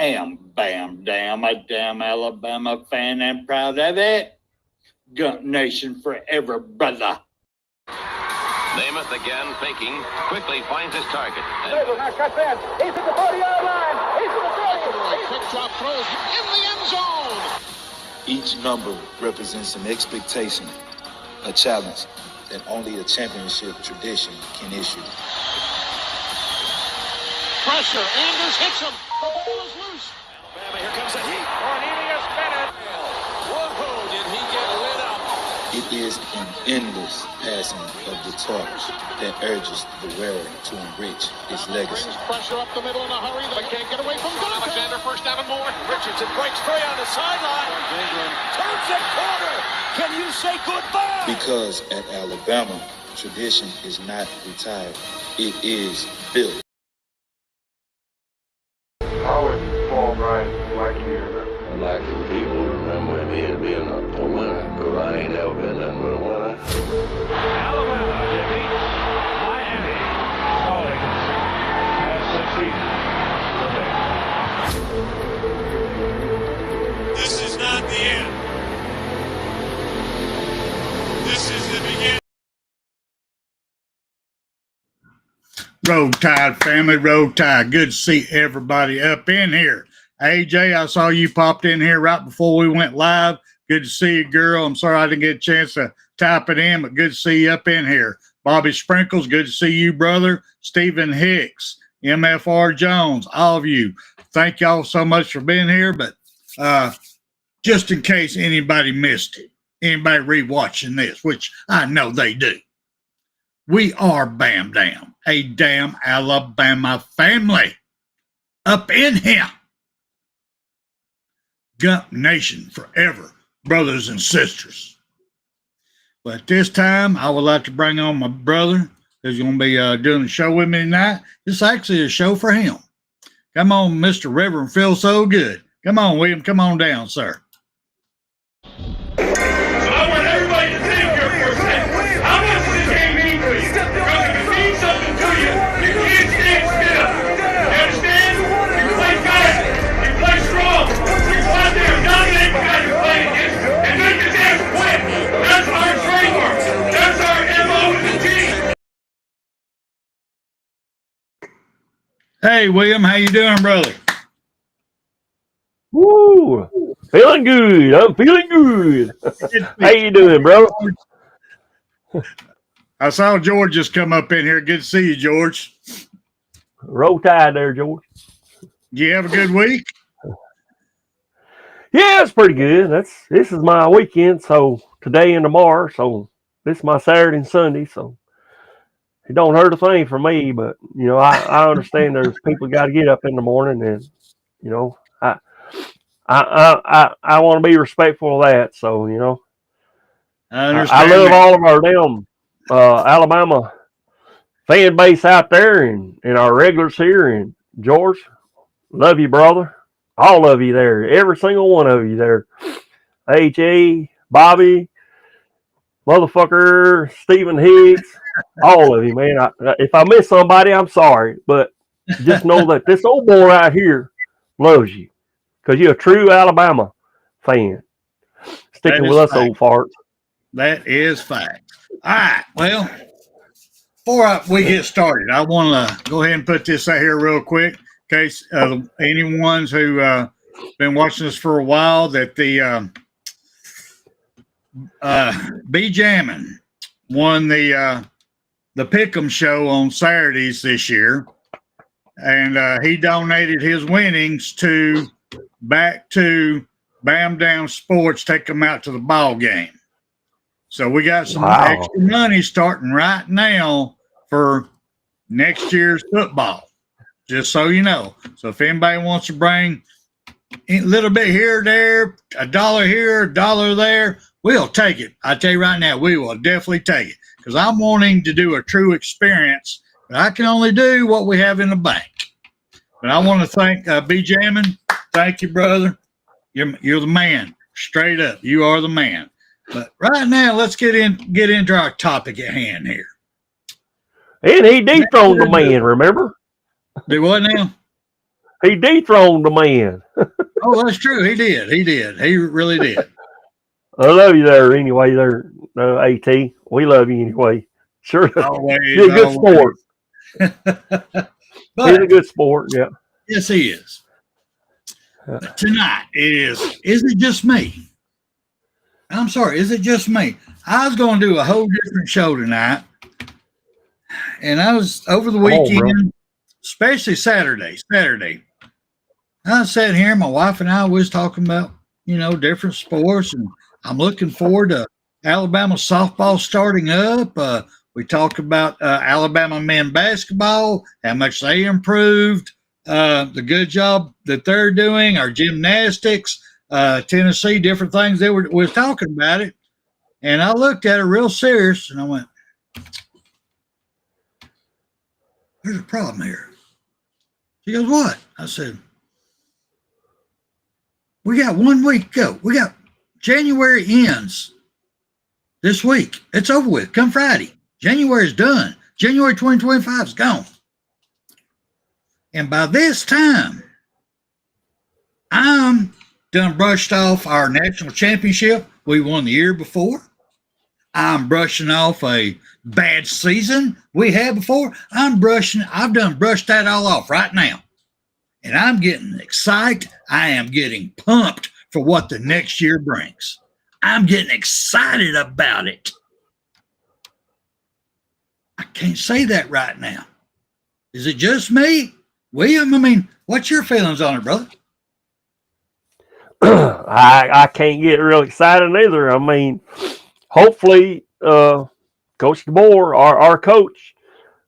am Bam Dam, a damn Alabama fan and proud of it. Gump Nation forever, brother. Namath again faking, quickly finds his target. Now cuts in. He's at the 40-yard line. He's at the 30. Quick drop throws in the end zone. Each number represents an expectation, a challenge that only a championship tradition can issue. Pressure. Anders hits him. The ball is loose. Alabama, here comes the heat. Cornelius Bennett. Whoa, did he get lit up? It is an endless passing of the torch that urges the wearer to enrich his legacy. Brings pressure up the middle in a hurry. They can't get away from Dante. Alexander, first down and more. Richardson breaks free on the sideline. England turns it corner. Can you say goodbye? Because at Alabama, tradition is not retired. It is built. How would Paul Bryant like you to remember? I'd like for people to remember me as being a winner, because I ain't ever been nothing but a winner. Alabama defeats Miami. Stallings has succeeded. This is not the end. This is the beginning. Roll Tide family, Roll Tide. Good to see everybody up in here. AJ, I saw you popped in here right before we went live. Good to see you, girl. I'm sorry I didn't get a chance to type it in, but good to see you up in here. Bobby Sprinkles, good to see you, brother. Stephen Hicks, MFR Jones, all of you. Thank y'all so much for being here, but just in case anybody missed it, anybody rewatching this, which I know they do. We are Bam Dam, a damn Alabama family up in here. Gump Nation forever, brothers and sisters. But this time, I would like to bring on my brother who's going to be doing the show with me tonight. It's actually a show for him. Come on, Mr. Reverend Phil So Good. Come on, William. Come on down, sir. So I want everybody to think here for a second. How much does this game mean to you? Because if it means something to you, you can't stand still. You understand? You play fast. You play strong. You go out there and dominate the guy you're playing against and make the damn quit. That's our trademark. That's our MO as a team. Hey, William. How you doing, brother? Woo! Feeling good. I'm feeling good. How you doing, bro? I saw George just come up in here. Good to see you, George. Roll Tide there, George. Did you have a good week? Yeah, it's pretty good. This is my weekend, so today and tomorrow. So this is my Saturday and Sunday. So it don't hurt a thing for me, but you know, I understand there's people got to get up in the morning, and you know, I want to be respectful of that. So you know, I love all of our damn Alabama fan base out there, and our regulars here. And George, love you, brother. All of you there, every single one of you there. H.A., Bobby, motherfucker, Stephen Hicks, all of you, man. If I miss somebody, I'm sorry, but just know that this old boy right here loves you because you're a true Alabama fan. Sticking with us, old farts. That is fact. All right, well, before we get started, I want to go ahead and put this out here real quick. In case anyone who been watching us for a while, that the B Jammin won the Pickem show on Saturdays this year, and he donated his winnings back to Bam Dam Sports. Take them out to the ball game. So we got some extra money starting right now for next year's football. Just so you know. So if anybody wants to bring a little bit here, there, $1 here, $1 there, we'll take it. I tell you right now, we will definitely take it because I'm wanting to do a true experience, but I can only do what we have in the bank. But I want to thank B. Jammin. Thank you, brother. You're the man. Straight up, you are the man. But right now, let's get into our topic at hand here. And he dethroned the man, remember? Do what now? He dethroned the man. Oh, that's true. He did. He did. He really did. I love you there anyway, there, AT. We love you anyway. Sure. Always, He's a good sport. But, He's a good sport, yeah. Yes, he is. But tonight is it just me? I'm sorry, is it just me? I was going to do a whole different show tonight. And I was over the weekend, especially Saturday. I sat here, my wife and I was talking about, different sports, and I'm looking forward to Alabama softball starting up. We talked about Alabama men basketball, how much they improved, the good job that they're doing, our gymnastics, Tennessee, different things. They were talking about it. And I looked at her real serious, and I went, there's a problem here. She goes, what? I said, we got 1 week to go. We got January ends this week. It's over with. Come Friday. January's done. January 2025 is gone. And by this time, I'm done brushed off our national championship we won the year before. I'm brushing off a bad season we had before. I've done brushed that all off right now. And I'm getting excited. I am getting pumped for what the next year brings. I'm getting excited about it. I can't say that right now. Is it just me? William, I mean, what's your feelings on it, brother? I can't get real excited either. I mean, hopefully, Coach DeBoer, our coach,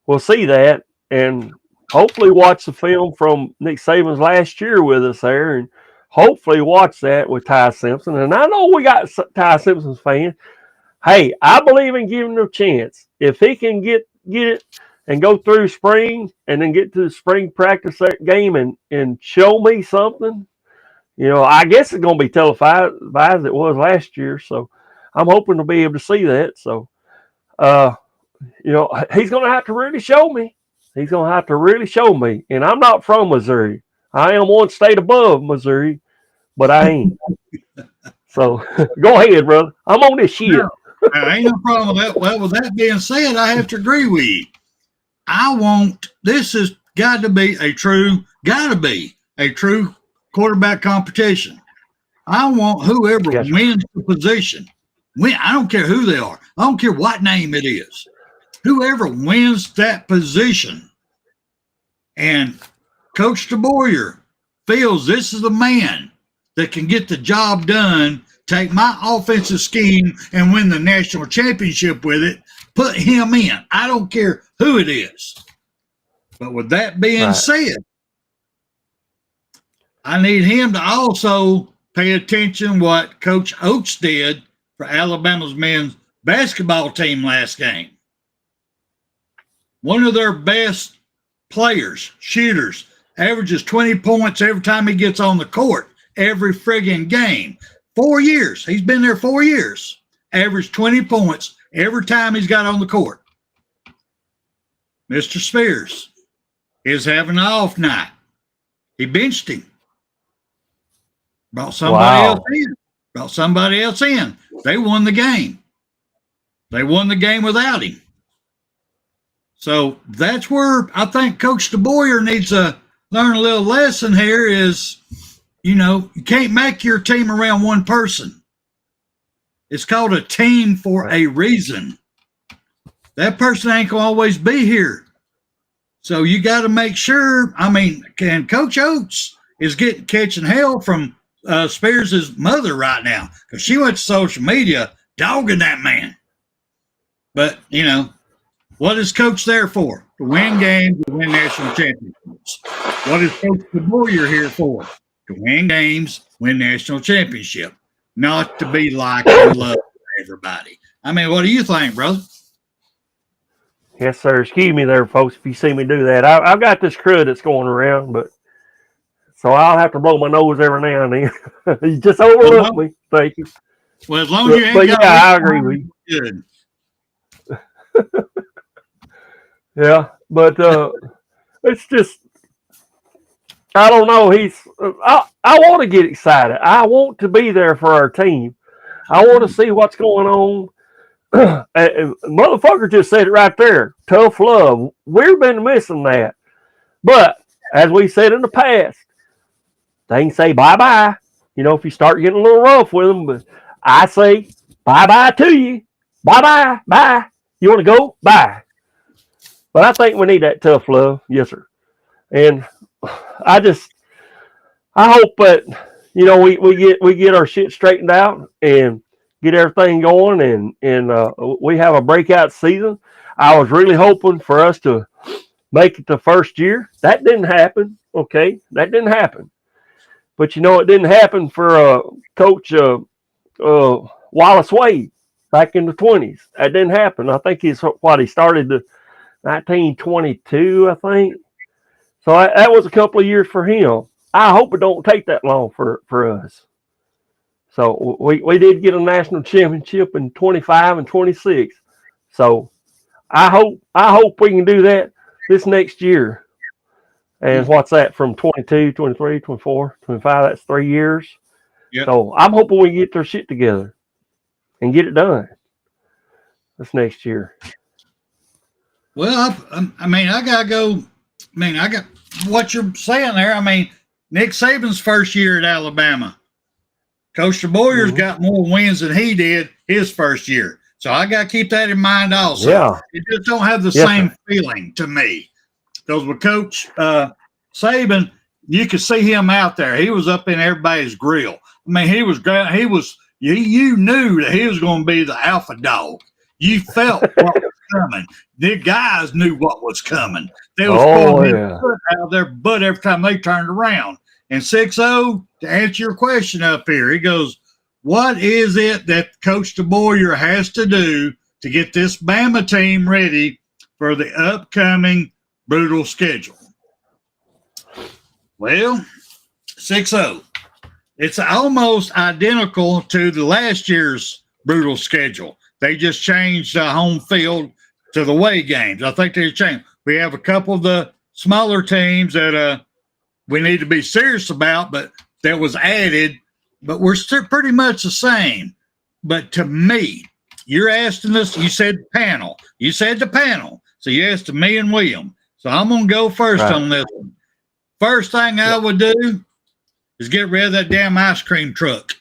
will see that and hopefully watch the film from Nick Saban's last year with us there, and hopefully watch that with Ty Simpson. And I know we got Ty Simpson's fans. Hey, I believe in giving him a chance. If he can get it and go through spring and then get to the spring practice game and show me something, I guess it's going to be televised as it was last year. So I'm hoping to be able to see that. So, he's going to have to really show me. He's going to have to really show me. And I'm not from Missouri. I am one state above Missouri, but I ain't. So go ahead, brother. I'm on this shit. No, ain't no problem with that. Well, with that being said, I have to agree with you. This has got to be a true quarterback competition. I want whoever wins the position. I don't care who they are. I don't care what name it is. Whoever wins that position, and Coach DeBoer feels this is the man that can get the job done, take my offensive scheme and win the national championship with it, put him in. I don't care who it is. But with that being said, I need him to also pay attention what Coach Oates did for Alabama's men's basketball team last game. One of their best players, shooters, averages 20 points every time he gets on the court, every friggin' game. 4 years. He's been there 4 years. Averaged 20 points every time he's got on the court. Mr. Spears is having an off night. He benched him. Brought somebody else in. They won the game. They won the game without him. So that's where I think Coach DeBoer needs to learn a little lesson here is, you can't make your team around one person. It's called a team for a reason. That person ain't going to always be here. So you got to make sure, and Coach Oates is catching hell from Spears' mother right now because she went to social media dogging that man. But, what is Coach there for? To win games, to win national championships. What is Coach DeBoer here for? To win games, win national championship. Not to be liked and loved by everybody. What do you think, brother? Yes, sir. Excuse me there, folks, if you see me do that. I've got this crud that's going around, so I'll have to blow my nose every now and then. You just overlook me. Thank you. Well, as long as you ain't got I agree with you. Good. Yeah, but it's just I don't know. I want to get excited. I want to be there for our team. I want to see what's going on. Motherfucker just said it right there. Tough love. We've been missing that. But as we said in the past, they can say bye-bye. You know, if you start getting a little rough with them, but I say bye-bye to you. Bye-bye. Bye. You want to go? Bye. But I think we need that tough love. Yes, sir. And I hope that, you know, we get our shit straightened out and get everything going and we have a breakout season. I was really hoping for us to make it the first year. That didn't happen. Okay. That didn't happen. But, you know, it didn't happen for Coach Wallace Wade back in the 20s. That didn't happen. I think he started the 1922, I think. So that was a couple of years for him. I hope it don't take that long for us. So we did get a national championship in 25 and 26. So I hope we can do that this next year. And what's that, from 22, 23, 24, 25? That's 3 years. Yep. So I'm hoping we get their shit together and get it done this next year. Well, I mean, I got to go. I mean, I got what you're saying there. I mean, Nick Saban's first year at Alabama. Coach DeBoyer's got more wins than he did his first year. So I got to keep that in mind also. Yeah. It just don't have the same feeling to me. Because with Coach Saban, you could see him out there. He was up in everybody's grill. I mean, you knew that he was going to be the alpha dog. You felt what was coming. The guys knew what was coming. They was pulling his foot out of their butt every time they turned around. And 6-0, to answer your question up here, he goes, what is it that Coach DeBoyer has to do to get this Bama team ready for the upcoming brutal schedule? Well, 6-0. It's almost identical to the last year's brutal schedule. They just changed the home field to the away games. I think they changed. We have a couple of the smaller teams that we need to be serious about, but that was added. But we're still pretty much the same. But to me, you're asking us, you said panel. You said the panel. So you asked me and William. So I'm going to go first on this one. First thing I would do is get rid of that damn ice cream truck.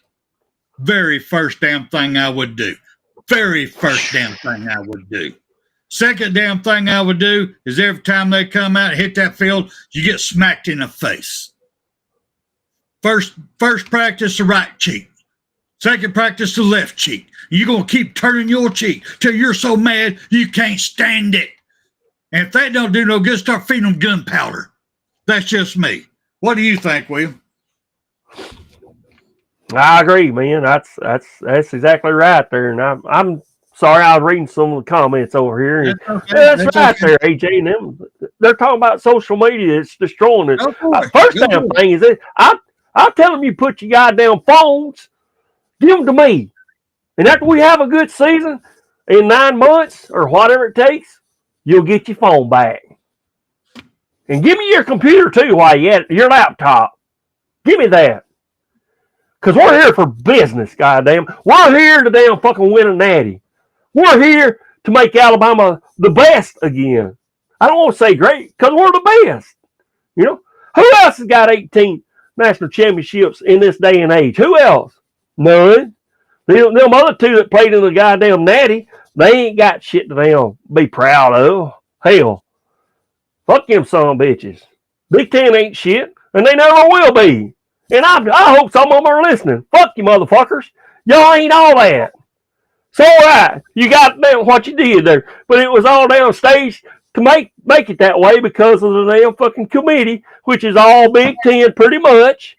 Very first damn thing I would do. Very first damn thing I would do. Second damn thing I would do is every time they come out and hit that field, you get smacked in the face. First practice, the right cheek. Second practice, the left cheek. You're going to keep turning your cheek till you're so mad you can't stand it. And if that don't do no good, start feeding them gunpowder. That's just me. What do you think, William? I agree, man. That's exactly right there. And I'm sorry, I was reading some of the comments over here. And that's right there, AJ. And them, they're talking about social media. It's destroying it. First damn thing is I'll tell them, you put your goddamn phones, give them to me. And after we have a good season, in 9 months or whatever it takes, you'll get your phone back. And give me your computer too while you at your laptop. Give me that. Because we're here for business, goddamn. We're here to damn fucking win a natty. We're here to make Alabama the best again. I don't want to say great, because we're the best. You know? Who else has got 18 national championships in this day and age? Who else? None. Them other two that played in the goddamn natty, they ain't got shit to them be proud of. Hell. Fuck them son of bitches. Big Ten ain't shit, and they never will be. And I hope some of them are listening. Fuck you, motherfuckers. Y'all ain't all that. So right, you got what you did there, but it was all down stage to make it that way because of the damn fucking committee, which is all Big Ten pretty much.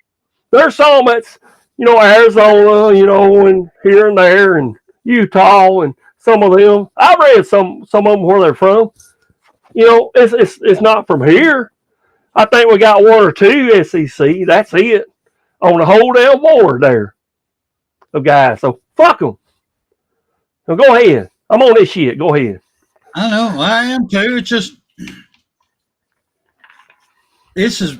There's some that's, you know, Arizona, you know, and here and there, and Utah, and some of them. I read some of them where they're from. You know, it's not from here. I think we got one or two SEC. That's it on the whole damn board there of guys. So fuck them. Now go ahead. I'm on this shit. Go ahead. I know. I am too. It's just this is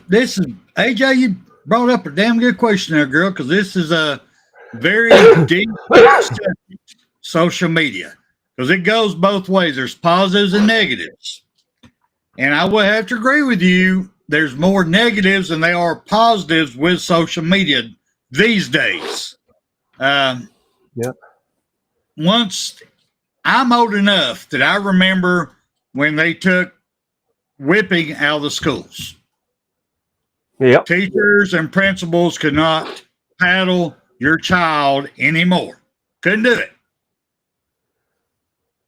AJ. You brought up a damn good question there, girl, because this is a very deep subject, social media, because it goes both ways. There's positives and negatives, and I would have to agree with you. There's more negatives than there are positives with social media these days. Yep. Once I'm old enough that I remember when they took whipping out of the schools. Yep. Teachers and principals could not paddle your child anymore. Couldn't do it.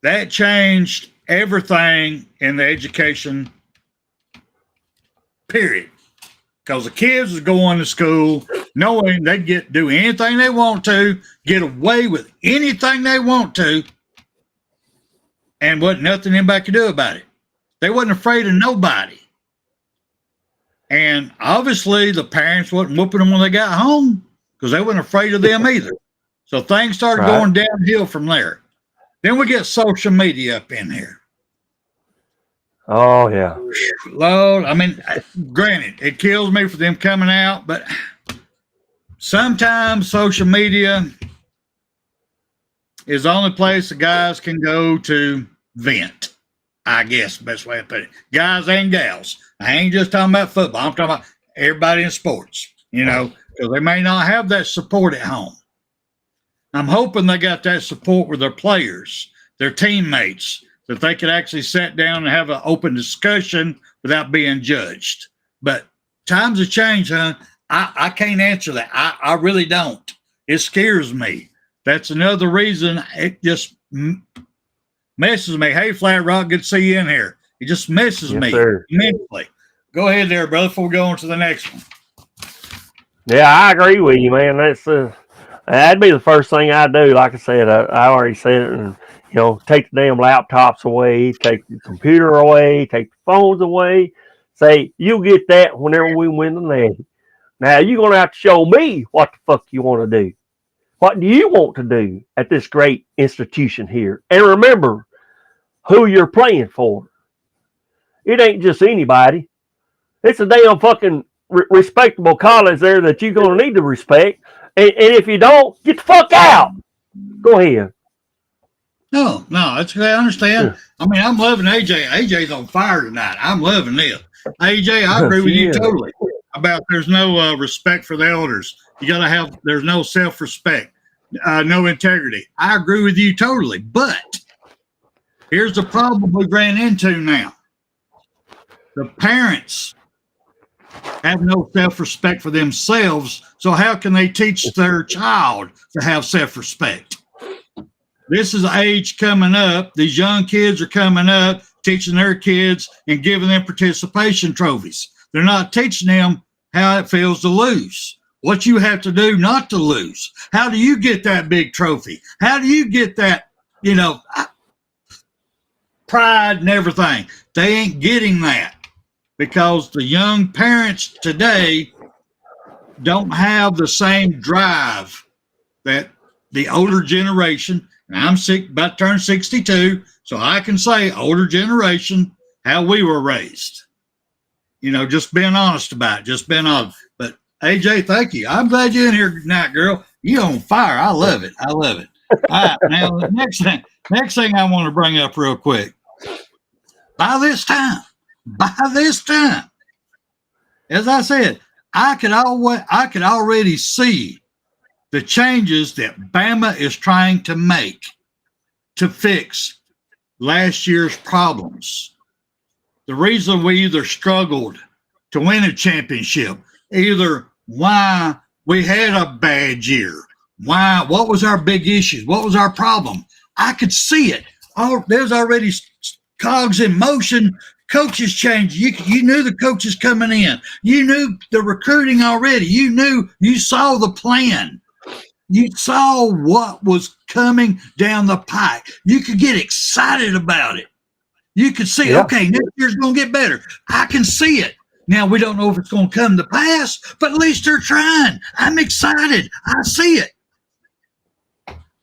That changed everything in the education period. Because the kids was going to school knowing they'd do anything they want to, get away with anything they want to, and wasn't nothing anybody could do about it. They wasn't afraid of nobody. And obviously the parents wasn't whooping them when they got home because they wasn't afraid of them either. So things started going downhill from there. Then we get social media up in here. Oh, yeah. Lord, I mean, granted, it kills me for them coming out, but sometimes social media is the only place the guys can go to vent, I guess, the best way to put it. Guys and gals. I ain't just talking about football. I'm talking about everybody in sports, because they may not have that support at home. I'm hoping they got that support with their players, their teammates, that they could actually sit down and have an open discussion without being judged. But times have changed, huh? I can't answer that. I really don't. It scares me. That's another reason it just messes me. Hey, Flat Rock, good to see you in here. It just messes me immensely. Go ahead there, brother, before we go on to the next one. Yeah, I agree with you, man. That'd be the first thing I do. Like I said, I already said it, and take the damn laptops away, take the computer away, take the phones away. Say, you get that whenever we win the league. Now, you're going to have to show me what the fuck you want to do. What do you want to do at this great institution here? And remember who you're playing for. It ain't just anybody. It's a damn fucking respectable college there that you're going to need to respect. And if you don't, get the fuck out. Go ahead. No, that's okay. I understand. Yeah. I mean, I'm loving AJ. AJ's on fire tonight. I'm loving this. AJ, I agree with you totally about there's no respect for the elders. You got to have, there's no self-respect, no integrity. I agree with you totally. But here's the problem we ran into now. The parents have no self-respect for themselves. So how can they teach their child to have self-respect? This is age coming up. These young kids are coming up, teaching their kids and giving them participation trophies. They're not teaching them how it feels to lose, what you have to do not to lose. How do you get that big trophy? How do you get that, pride and everything? They ain't getting that because the young parents today don't have the same drive that the older generation. And I'm about to turn 62, so I can say older generation, how we were raised. Just being honest about it, just being honest. But AJ, thank you. I'm glad you're in here tonight, girl. You on fire. I love it. I love it. All right, now the next thing I want to bring up real quick. By this time, as I said, I could already see the changes that Bama is trying to make to fix last year's problems. The reason we either struggled to win a championship, either why we had a bad year, what was our big issues, what was our problem. I could see it. There's already cogs in motion. Coaches changed. You knew the coaches coming in. You knew the recruiting already. You saw the plan. You saw what was coming down the pike. You could get excited about it. You could see, okay, next year's going to get better. I can see it. Now, we don't know if it's going to come to pass, but at least they're trying. I'm excited. I see it.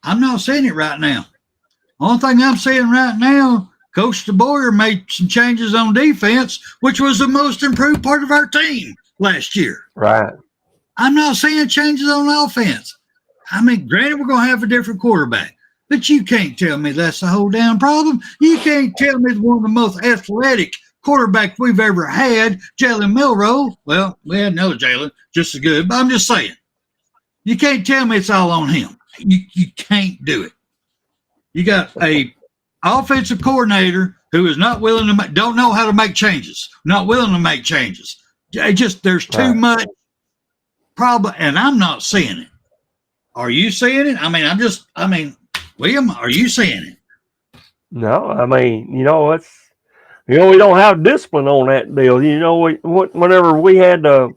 I'm not seeing it right now. Only thing I'm seeing right now Coach DeBoer made some changes on defense, which was the most improved part of our team last year. Right. I'm not saying changes on offense. I mean, granted, we're going to have a different quarterback, but you can't tell me that's the whole damn problem. You can't tell me one of the most athletic quarterbacks we've ever had, Jalen Milroe. Well, we had another Jalen, just as good, but I'm just saying. You can't tell me it's all on him. You can't do it. You got a offensive coordinator who is not willing to make, don't know how to make changes, not willing to make changes. There's too much problem, and I'm not seeing it. Are you seeing it? I mean, William, are you seeing it? No, I mean, we don't have discipline on that deal. Whenever we had Joe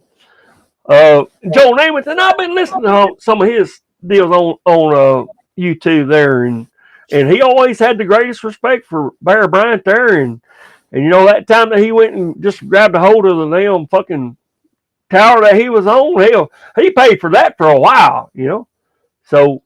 Namath, and I've been listening to some of his deals on YouTube there, and he always had the greatest respect for Bear Bryant there, and that time that he went and just grabbed a hold of the damn fucking tower that he was on, he paid for that for a while, So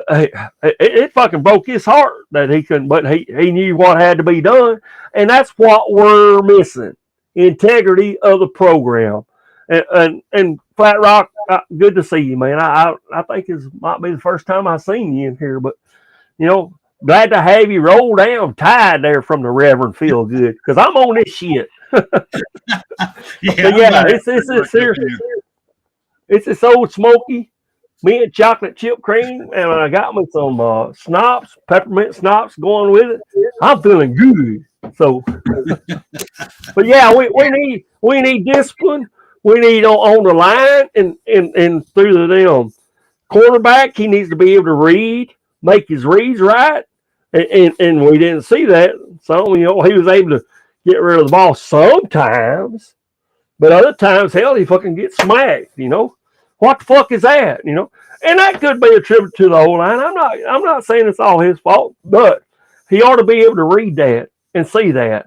it fucking broke his heart that he couldn't, but he knew what had to be done, and that's what we're missing: integrity of the program. And Flat Rock, good to see you, man. I think it might be the first time I've seen you in here, but glad to have you roll down tied there from the Reverend Feel Good, because I'm on this shit. It's this old smoky mint chocolate chip cream, and I got me some schnapps, peppermint schnapps going with it. I'm feeling good. So, but yeah, we need discipline. We need on the line and through the damn quarterback. He needs to be able to read, make his reads right, and we didn't see that. So he was able to get rid of the ball sometimes, but other times, hell, he fucking gets smacked. What the fuck is that? And that could be attributed to the O-line. I'm not saying it's all his fault, but he ought to be able to read that and see that,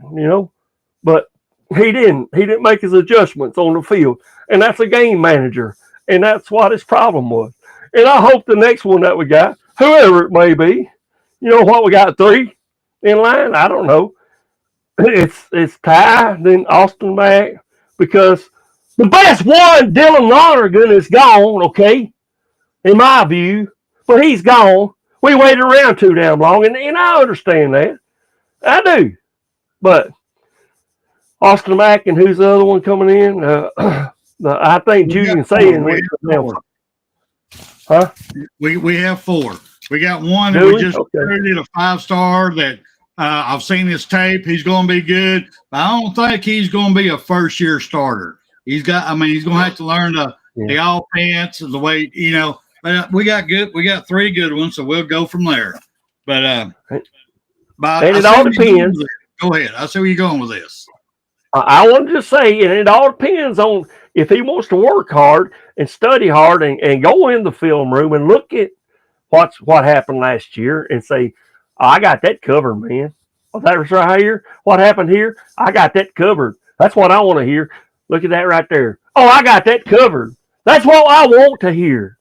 But he didn't. He didn't make his adjustments on the field, and that's a game manager, and that's what his problem was. And I hope the next one that we got, whoever it may be, what we got 3 in line. I don't know. It's Ty, then Austin Mack, because the best one, Dylan Lonergan, is gone, okay, in my view. But he's gone. We waited around too damn long, and I understand that. I do. But Austin Mack, and who's the other one coming in? I think Julian saying. Huh? We have 4. We got one that we just recruited, a 5-star that I've seen his tape. He's going to be good. But I don't think he's going to be a first-year starter. He's going to have to learn the offense, the way, But we got 3 good ones, so we'll go from there. But and it all depends. Go ahead. I see where you're going with this. I wanted to say, and it all depends on if he wants to work hard and study hard and go in the film room and look at what happened last year and say, oh, I got that covered, man. Oh, that was right here. What happened here? I got that covered. That's what I want to hear. Look at that right there. Oh, I got that covered. That's what I want to hear.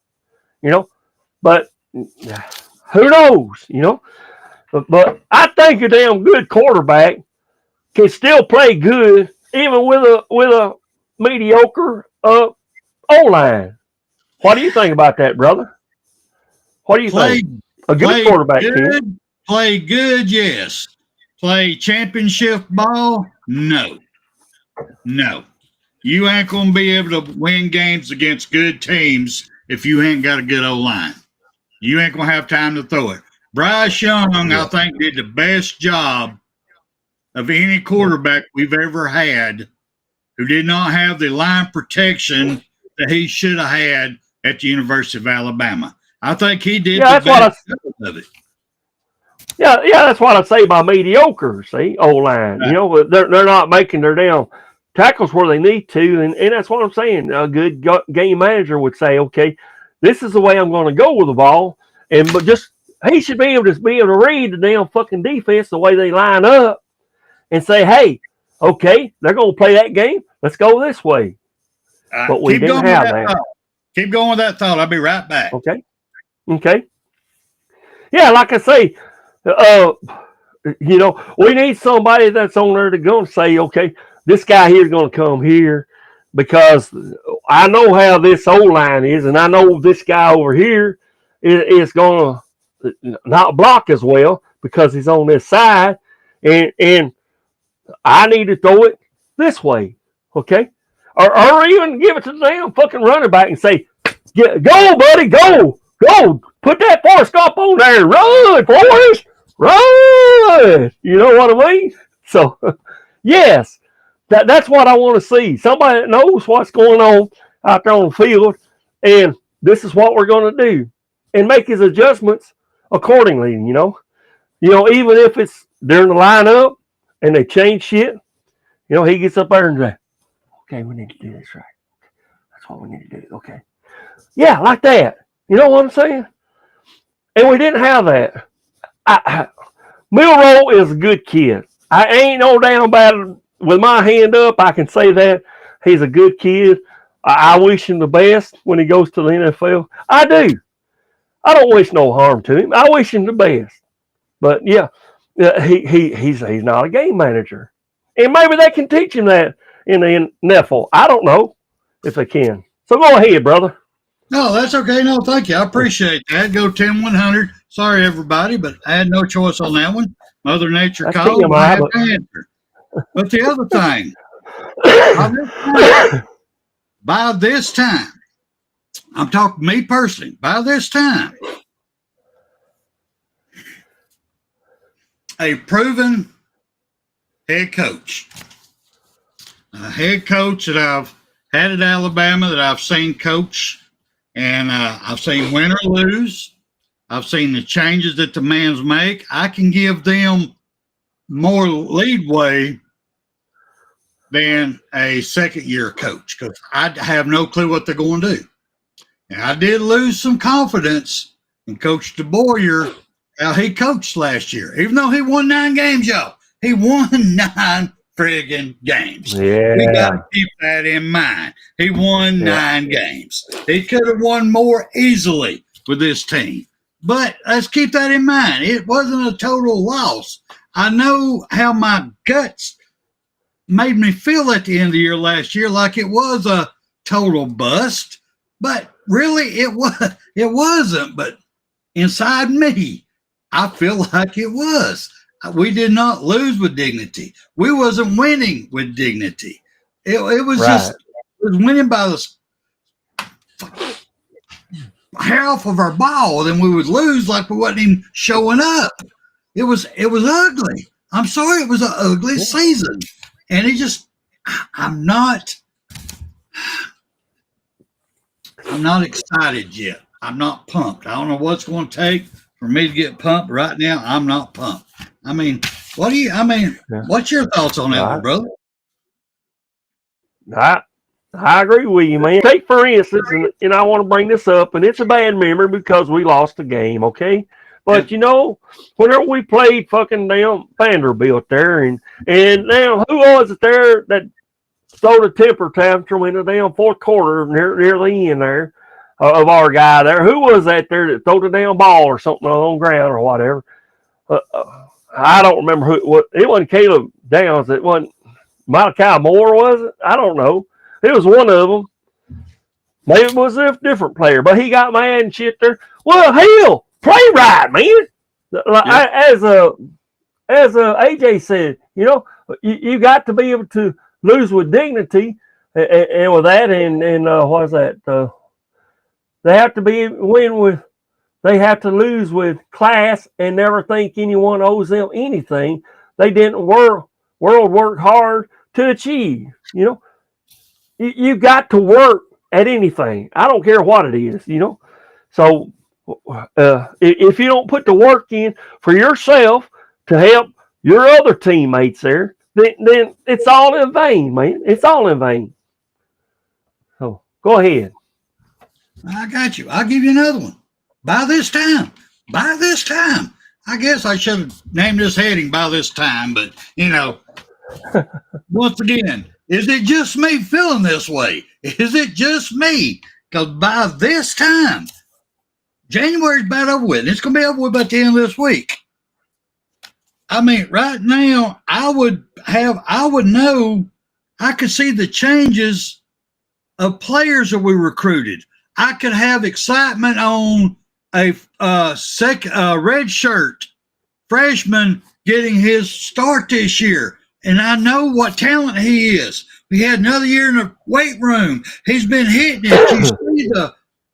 But who knows, But I think a damn good quarterback can still play good even with a mediocre O-line. What do you think about that, brother? What do you think? A good quarterback can play good, yes. Play championship ball, no. You ain't gonna be able to win games against good teams if you ain't got a good O-line. You ain't gonna have time to throw it. Bryce Young, I think, did the best job of any quarterback we've ever had who did not have the line protection that he should have had at the University of Alabama. I think he did the best of it. Yeah, that's what I say by mediocre, O-line. Right. They're not making their damn tackles where they need to, and that's what I'm saying. A good game manager would say, okay, this is the way I'm going to go with the ball, but he should be able to read the damn fucking defense the way they line up and say, hey, okay, they're going to play that game. Let's go this way. But we didn't have that. Keep going with that thought. I'll be right back. Okay. Yeah, like I say, You know, we need somebody that's on there to go and say, okay, this guy here is going to come here because I know how this O-line is, and I know this guy over here is going to not block as well because he's on this side, and I need to throw it this way, okay? Or even give it to the damn fucking running back and say, go, buddy, go. Put that Forrest Gump on there. Run, Forrest. Run. You know what I mean? So, yes, that's what I want to see. Somebody that knows what's going on out there on the field, and this is what we're going to do, and make his adjustments accordingly, you know. Even if it's during the lineup and they change shit, he gets up there and says, okay, we need to do this right. That's what we need to do. Okay. Yeah, like that. You know what I'm saying? And we didn't have that. Milroe is a good kid. I ain't no damn about it. With my hand up, I can say that. He's a good kid. I wish him the best when he goes to the NFL. I do. I don't wish no harm to him. I wish him the best. But, yeah, he's not a game manager. And maybe they can teach him that in the NFL. I don't know if they can. So go ahead, brother. No, that's okay. No, thank you. I appreciate that. Go 10-100. Sorry, everybody, but I had no choice on that one. Mother Nature called. I had to answer. But the other thing, by this time, I'm talking me personally, by this time, a proven head coach, a head coach that I've had at Alabama, that I've seen coach, and I've seen win or lose. I've seen the changes that the man's make. I can give them more leadway than a second-year coach because I have no clue what they're going to do. And I did lose some confidence in Coach DeBoyer, how he coached last year. Even though he won 9 games, y'all. He won 9 friggin' games. Yeah. We got to keep that in mind. He won 9 games. He could have won more easily with this team. But let's keep that in mind. It wasn't a total loss. I know how my guts made me feel at the end of the year last year like it was a total bust. But really, it wasn't. But inside me, I feel like it was. We did not lose with dignity. We wasn't winning with dignity. It was just it was winning by the half of our ball. Then we would lose like we wasn't even showing up. It was ugly. I'm sorry, it was an ugly season, and I'm not excited yet. I'm not pumped. I don't know what's going to take for me to get pumped. Right now, I'm not pumped. I mean, what's your thoughts on that one, brother? I agree with you, man. Take, for instance, and I want to bring this up, and it's a bad memory because we lost the game, okay? But, whenever we played fucking damn Vanderbilt there, and now who was it there that stole the temper tantrum in the damn fourth quarter near the end there of our guy there? Who was that there that threw the damn ball or something on the ground or whatever? I don't remember who it wasn't Caleb Downs. It wasn't Malachi Moore, was it? I don't know. It was one of them. Maybe it was a different player, but he got mad and shit there. Well, hell, play right, man. As AJ said, you got to be able to lose with dignity, and with that, and what is that? They have to they have to lose with class and never think anyone owes them anything. They didn't work hard to achieve. You got to work at anything. I don't care what it is. So if you don't put the work in for yourself to help your other teammates there, then it's all in vain, man. It's all in vain. So go ahead. I got you. I'll give you another one. By this time, I guess I should have named this heading by this time, but once again, is it just me feeling this way? Is it just me? Because by this time, January's about over with. And it's going to be over with by the end of this week. I mean, right now, I would know, I could see the changes of players that we recruited. I could have excitement on a red shirt freshman getting his start this year. And I know what talent he is. We had another year in the weight room. He's been hitting it. You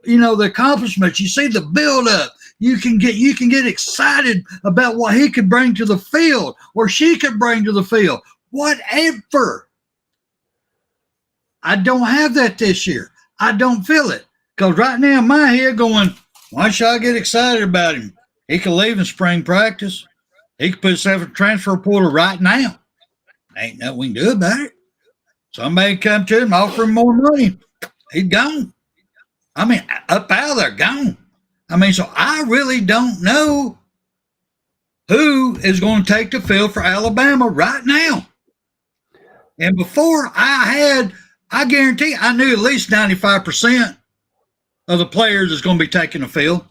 see the accomplishments. You see the build up. You can get excited about what he could bring to the field or she could bring to the field. Whatever. I don't have that this year. I don't feel it. Because right now in my head going, why should I get excited about him? He can leave in spring practice. He can put himself in the transfer portal right now. Ain't nothing we can do about it. Somebody come to him, offer him more money. He's gone. I mean, up out of there, gone. I mean, so I really don't know who is going to take the field for Alabama right now. And before I guarantee I knew at least 95% of the players is going to be taking the field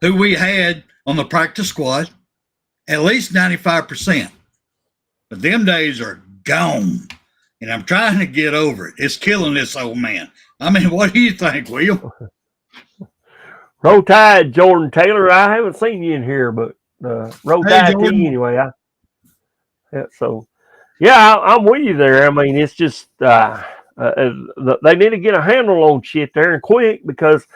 who we had on the practice squad, at least 95%. But them days are gone, and I'm trying to get over it. It's killing this old man. I mean, what do you think, Will? Roll Tide, Jordan Taylor. I haven't seen you in here, but Roll Tide to you anyway. I'm with you there. I mean, it's just they need to get a handle on shit there and quick, because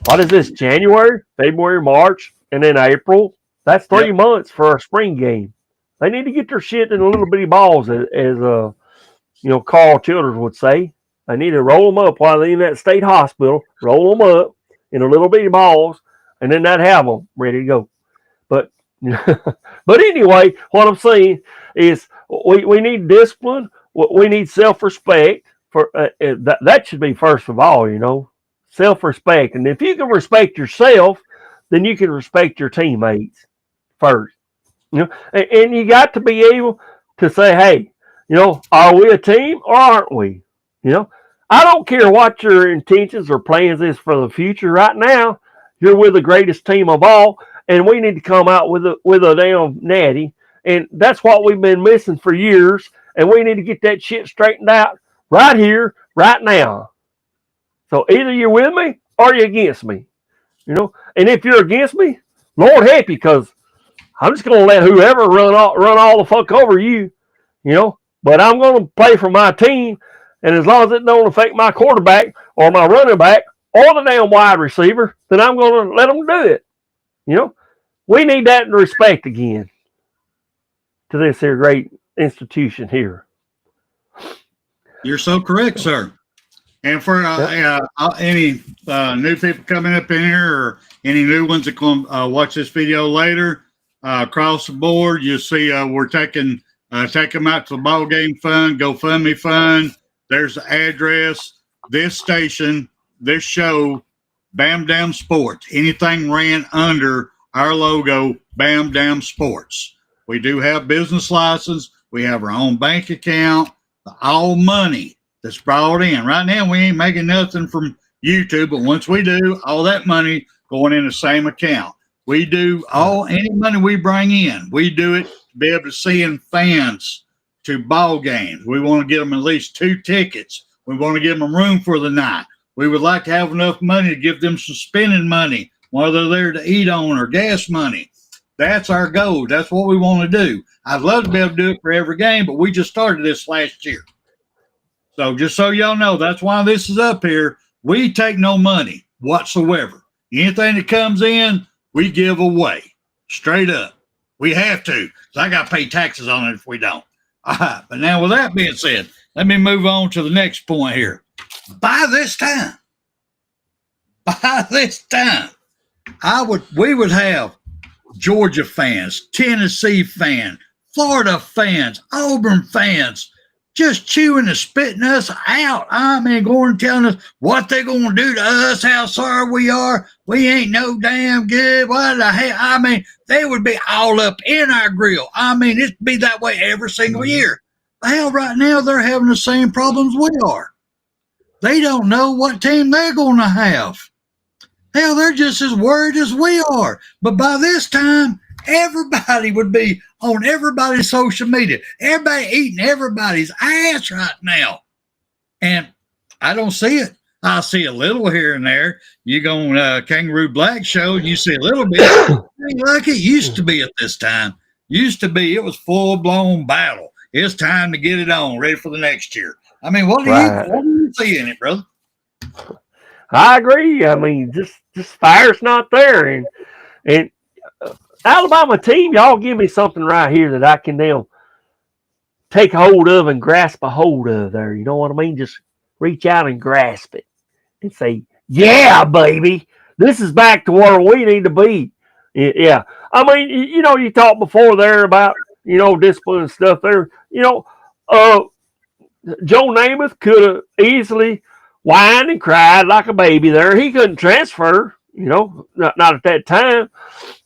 what is this, January, February, March, and then April? That's 3 months for a spring game. They need to get their shit in little bitty balls, as Carl Childers would say. They need to roll them up while they're in that state hospital, roll them up in a little bitty balls, and then not have them ready to go. But anyway, what I'm saying is we need discipline. We need self-respect. That should be first of all, self-respect. And if you can respect yourself, then you can respect your teammates first. And you got to be able to say, hey, are we a team or aren't we? I don't care what your intentions or plans is for the future. Right now, you're with the greatest team of all, and we need to come out with a damn natty. And that's what we've been missing for years, and we need to get that shit straightened out right here, right now. So either you're with me or you're against me. And if you're against me, Lord help you, because I'm just going to let whoever run all the fuck over you, But I'm going to play for my team, and as long as it don't affect my quarterback or my running back or the damn wide receiver, then I'm going to let them do it. We need that respect again to this here great institution here. You're so correct, sir. And for any new people coming up in here, or any new ones that come watch this video later, across the board, you'll see we're taking them out to the ball game fund, GoFundMe fund. There's the address. This station, this show, Bam Dam Sports. Anything ran under our logo, Bam Dam Sports. We do have business license. We have our own bank account. All money that's brought in. Right now, we ain't making nothing from YouTube, but once we do, all that money going in the same account. We do any money we bring in, we do it to be able to send fans to ball games. We want to get them at least 2 tickets. We want to give them room for the night. We would like to have enough money to give them some spending money while they're there to eat on, or gas money. That's our goal. That's what we want to do. I'd love to be able to do it for every game, but we just started this last year. So just so y'all know, that's why this is up here. We take no money whatsoever. Anything that comes in, we give away. Straight up. We have to, because I got to pay taxes on it if we don't. All right. But now with that being said, let me move on to the next point here. By this time, we would have Georgia fans, Tennessee fans, Florida fans, Auburn fans, just chewing and spitting us out. I mean, going and telling us what they're going to do to us, how sorry we are. We ain't no damn good. What the hell? I mean, they would be all up in our grill. I mean, it'd be that way every single year. Hell, right now, they're having the same problems we are. They don't know what team they're going to have. Hell, they're just as worried as we are. But by this time, everybody would be on everybody's social media. Everybody eating everybody's ass right now. And I don't see it. I see a little here and there. You go on Kangaroo Black show and you see a little bit. Like it used to be at this time. Used to be, it was full-blown battle. It's time to get it on, ready for the next year. I mean, what do you see in it, brother? I agree. I mean, just fire's not there. And Alabama team, y'all give me something right here that I can now take hold of and grasp a hold of there. You know what I mean? Just reach out and grasp it and say, yeah, baby, this is back to where we need to be. Yeah. I mean, you talked before there about, discipline and stuff there. Joe Namath could have easily whined and cried like a baby there. He couldn't transfer, not at that time,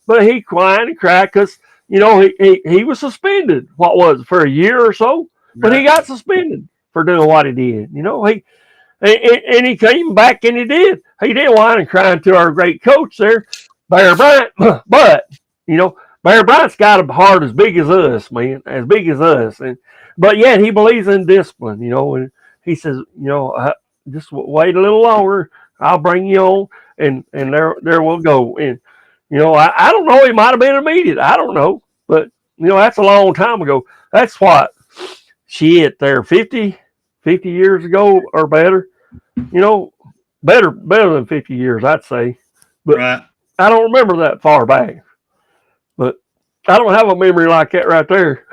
but he whined and cried because, he was suspended. What was it, for a year or so? But he got suspended for doing what he did. And he came back and he did whine and cry to our great coach there, Bear Bryant. But, Bear Bryant's got a heart as big as us, man, as big as us. But yet he believes in discipline, and he says, just wait a little longer. I'll bring you on, and there we'll go. And, I don't know. He might have been immediate. I don't know. But, that's a long time ago. That's what, they're 50 years ago or better. Better than 50 years, I'd say. But right. I don't remember that far back. But I don't have a memory like that right there.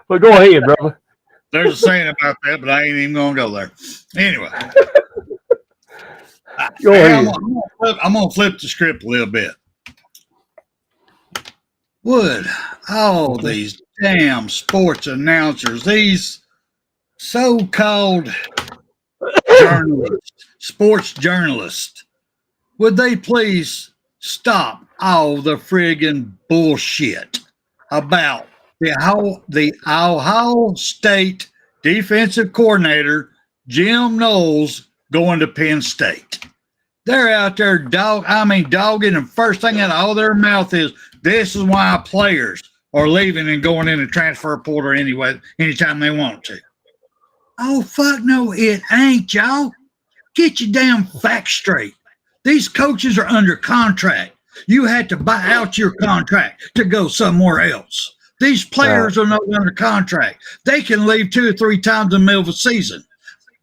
But go ahead, brother. There's a saying about that, but I ain't even going to go there. Anyway. Go ahead. I'm going to flip the script a little bit. Would all these damn sports announcers, these so-called journalists, sports journalists, would they please stop all the friggin' bullshit about the Ohio State defensive coordinator, Jim Knowles, going to Penn State? They're out there dogging, and first thing out of all their mouth is, this is why players are leaving and going in the transfer portal anyway, anytime they want to. Oh, fuck no, it ain't, y'all. Get your damn facts straight. These coaches are under contract. You had to buy out your contract to go somewhere else. These players are not under contract. They can leave 2 or 3 times in the middle of a season.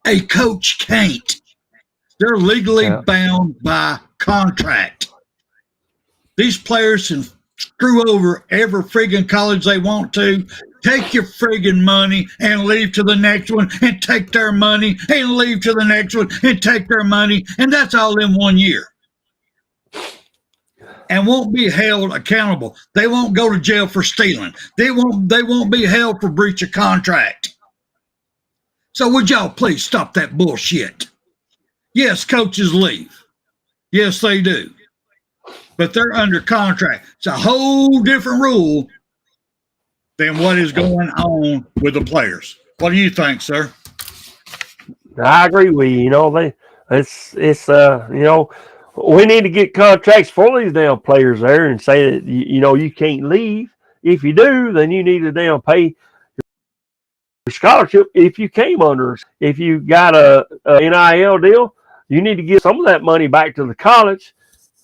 A coach can't. They're legally bound by contract. These players can screw over every friggin' college they want to, take your friggin' money and leave to the next one, and take their money and leave to the next one and take their money, and that's all in 1 year. And won't be held accountable. They won't go to jail for stealing. They won't be held for breach of contract. So would y'all please stop that bullshit? Yes, coaches leave. Yes, they do. But they're under contract. It's a whole different rule than what is going on with the players. What do you think, sir? I agree with you. We need to get contracts for these damn players there and say that, you can't leave. If you do, then you need to damn pay your scholarship if you came under. If you got a NIL deal, you need to give some of that money back to the college.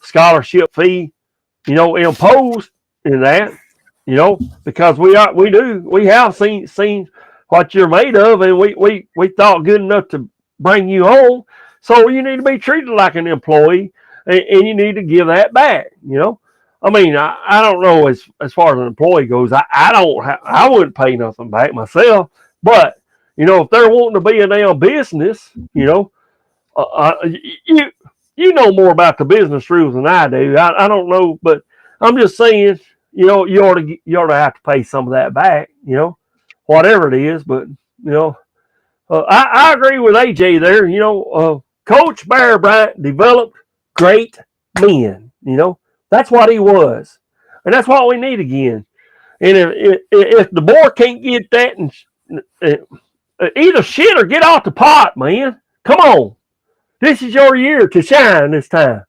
Scholarship fee, imposed in that, because we have seen what you're made of, and we thought good enough to bring you on. So you need to be treated like an employee, and you need to give that back. I mean, I don't know as far as an employee goes. I wouldn't pay nothing back myself, but if they're wanting to be a damn business, you know more about the business rules than I do. I don't know, but I'm just saying, you ought to have to pay some of that back, whatever it is. But I agree with AJ there. Coach Bear Bryant developed great men. That's what he was, and that's what we need again. And if the board can't get that, and either shit or get off the pot, man. Come on. This is your year to shine this time,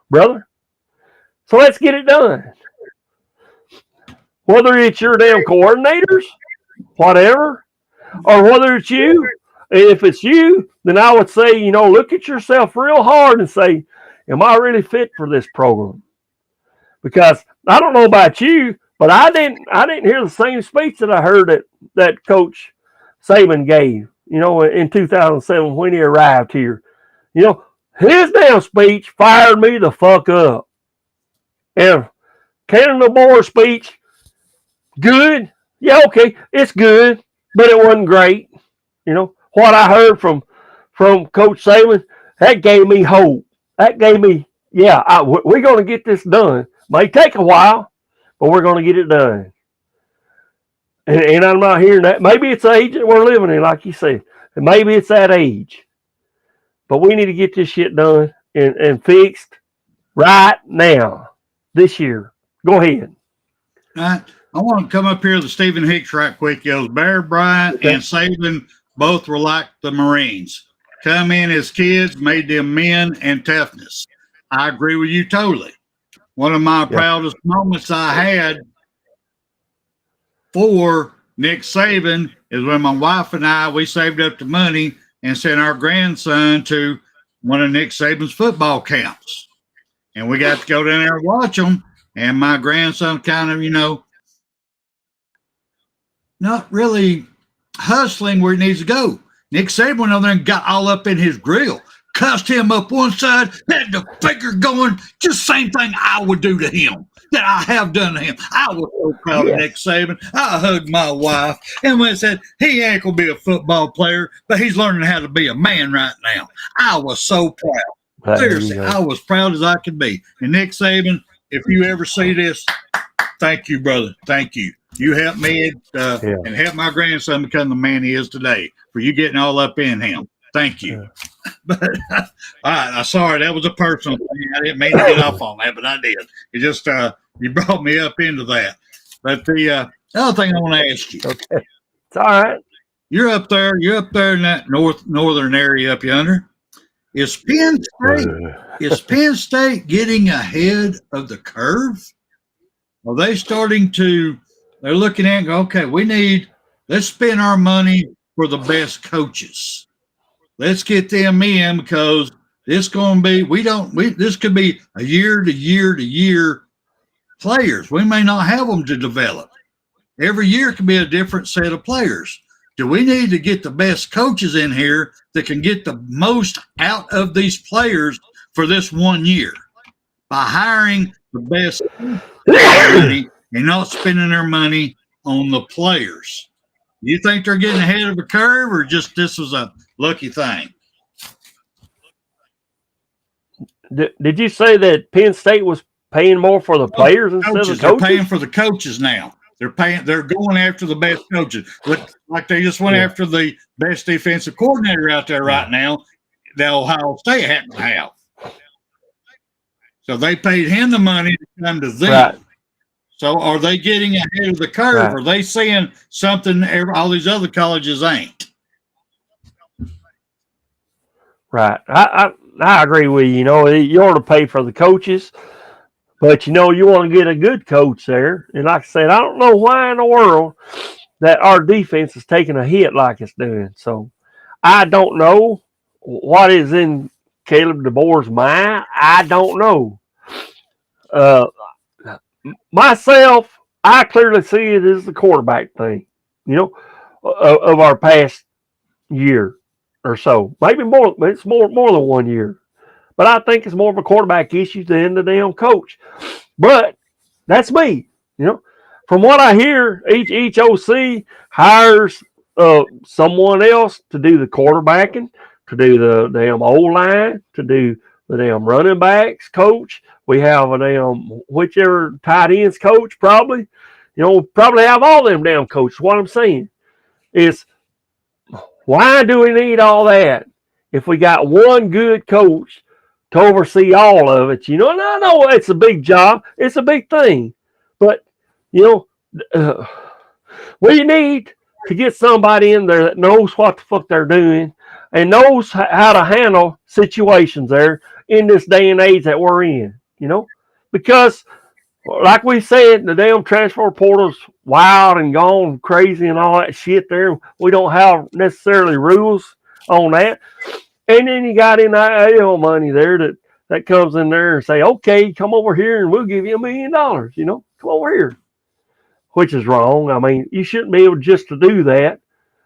brother. So let's get it done. whether it's your damn coordinators, whatever, or whether it's you. If it's you, then I would say, look at yourself real hard and say, am I really fit for this program? Because I don't know about you, but I didn't hear the same speech that I heard that Coach Saban gave, in 2007 when he arrived here. His damn speech fired me the fuck up. And Cannon DeBoer's speech, good. Yeah, okay, it's good, but it wasn't great. What I heard from Coach Saban, that gave me hope. That gave me, we're going to get this done. May take a while, but we're going to get it done. And I'm not hearing that. Maybe it's the age that we're living in, like you said. And maybe it's that age. But we need to get this shit done and fixed right now, this year. Go ahead. I want to come up here to Stephen Hicks right quick. It was Bear Bryant and Saban both were like the Marines. Come in as kids, made them men and toughness. I agree with you totally. One of my proudest moments I had for Nick Saban is when my wife and we saved up the money and sent our grandson to one of Nick Saban's football camps. And we got to go down there and watch them. And my grandson kind of, not really hustling where he needs to go. Nick Saban went over there and got all up in his grill, cussed him up one side, had the finger going, just same thing I would do to him that I have done to him. I was so proud of Nick Saban. I hugged my wife and when I said, he ain't going to be a football player, but he's learning how to be a man right now. I was so proud. Seriously, I was proud as I could be. And Nick Saban, if you ever see this, thank you, brother. Thank you. You helped me and helped my grandson become the man he is today for you getting all up in him. Thank you. But all right, I'm sorry. That was a personal thing. I didn't mean to get off on that, but I did. It just you brought me up into that. But the other thing I want to ask you. Okay. It's all right. You're up there in that northern area up yonder. Is Penn State getting ahead of the curve? Are they starting to? They're looking at and go, okay, let's spend our money for the best coaches. Let's get them in because this going to be this could be a year to year players. We may not have them to develop. Every year could be a different set of players. Do we need to get the best coaches in here that can get the most out of these players for this 1 year by hiring the best money and not spending their money on the players? Do you think they're getting ahead of the curve or just this was a lucky thing? Did you say that Penn State was paying more for the players instead of the coaches? They're paying for the coaches now. They're going after the best coaches. Like they just went after the best defensive coordinator out there right now that Ohio State happened to have. So they paid him the money to come to them. Right. So are they getting ahead of the curve? Right. Are they seeing something all these other colleges ain't? Right. I agree with you. You ought to pay for the coaches. But, you want to get a good coach there. And like I said, I don't know why in the world that our defense is taking a hit like it's doing. So I don't know what is in Caleb DeBoer's mind. I don't know. Myself, I clearly see it as the quarterback thing, of our past year or so. Maybe more. It's more than 1 year. But I think it's more of a quarterback issue than the damn coach. But that's me. From what I hear, each OC hires someone else to do the quarterbacking, to do the damn O-line, to do the damn running backs coach. We have a damn whichever tight ends coach probably. Probably have all them damn coaches. What I'm saying is, why do we need all that if we got one good coach to oversee all of it? And I know it's a big job. It's a big thing. But, we need to get somebody in there that knows what the fuck they're doing and knows how to handle situations there in this day and age that we're in, because like we said, the damn transfer portal's wild and gone crazy and all that shit there. We don't have necessarily rules on that. And then you got NIL money there that comes in there and say, okay, come over here and we'll give you $1 million. Come over here, which is wrong. I mean, you shouldn't be able just to do that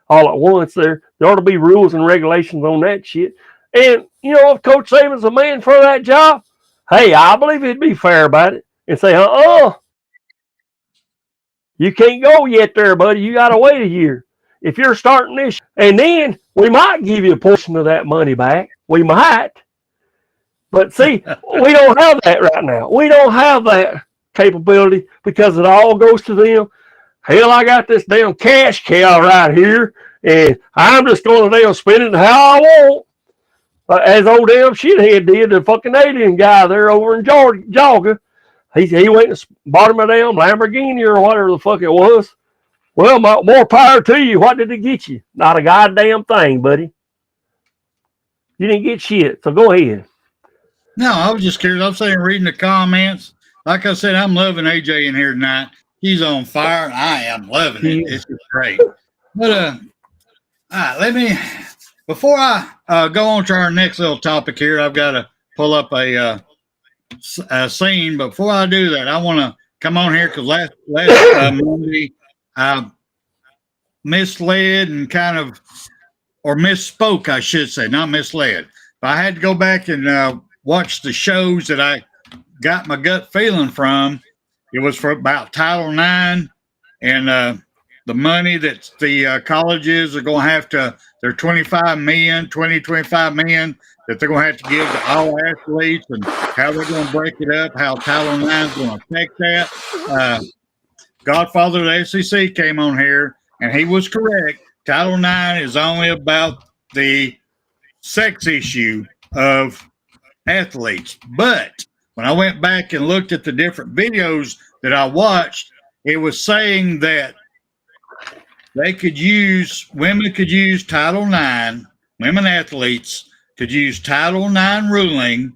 all at once. There ought to be rules and regulations on that shit. And, if Coach Saban's a man for that job, hey, I believe he'd be fair about it and say, you can't go yet there, buddy. You got to wait a year. If you're starting this, and then we might give you a portion of that money back. We might. But see, we don't have that right now. We don't have that capability because it all goes to them. Hell, I got this damn cash cow right here, and I'm just going to damn spend it how I want. As old damn shithead did, the fucking alien guy there over in Georgia. He went and bought him a damn Lamborghini or whatever the fuck it was. Well, more power to you. What did it get you? Not a goddamn thing, buddy. You didn't get shit, so go ahead. No, I was just curious. I'm saying, reading the comments. Like I said, I'm loving AJ in here tonight. He's on fire. I am loving it. It's just great. But all right, before I go on to our next little topic here, I've got to pull up a scene. But before I do that, I want to come on here because last Monday I misled and or misspoke, I should say, not misled. But I had to go back and watch the shows that I got my gut feeling from. It was for about Title IX and the money that the colleges are going to have to, their 25 million that they're going to have to give to all athletes and how they're going to break it up, how Title IX is going to affect that. Godfather of the SEC came on here, and he was correct. Title IX is only about the sex issue of athletes. But when I went back and looked at the different videos that I watched, it was saying that women could use Title IX, women athletes could use Title IX ruling